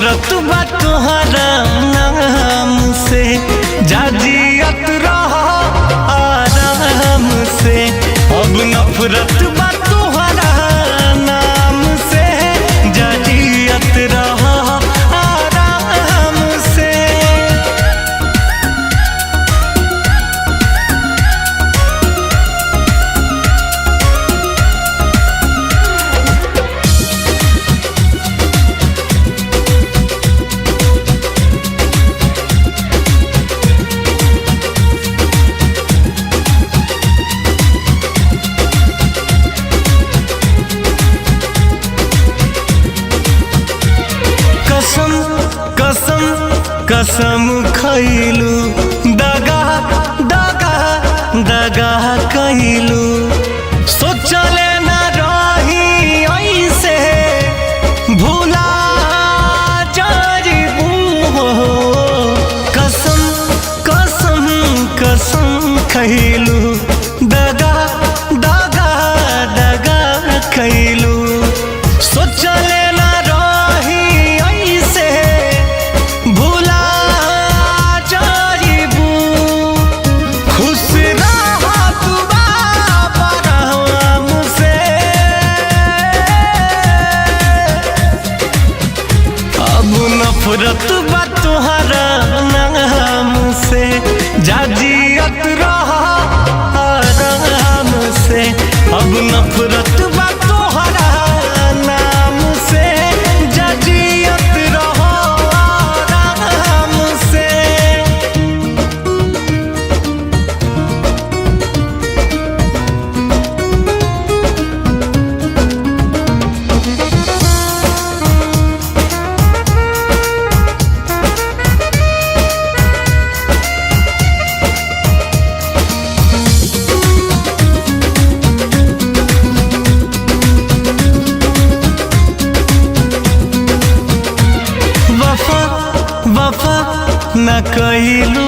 नफरत बा तोहरा नाम से, जाजियत रहो आराम से। अब नफरत बा तोहरा नाम से, जाजियत रहो आराम से। कसम कसम खैलू, दगा दगा दगा कैलू। सोचले न रही ऐसे भूला जाइबू हो। कसम कसम कसम खैलू, दगा दगा दगा कैलू। सोचले नफरत बा तोहरा नाम से, जाजियत रहो आराम से। अब नफरत बा तोहरा नाम से, जाजियत रहो आराम से। वफा न कैलू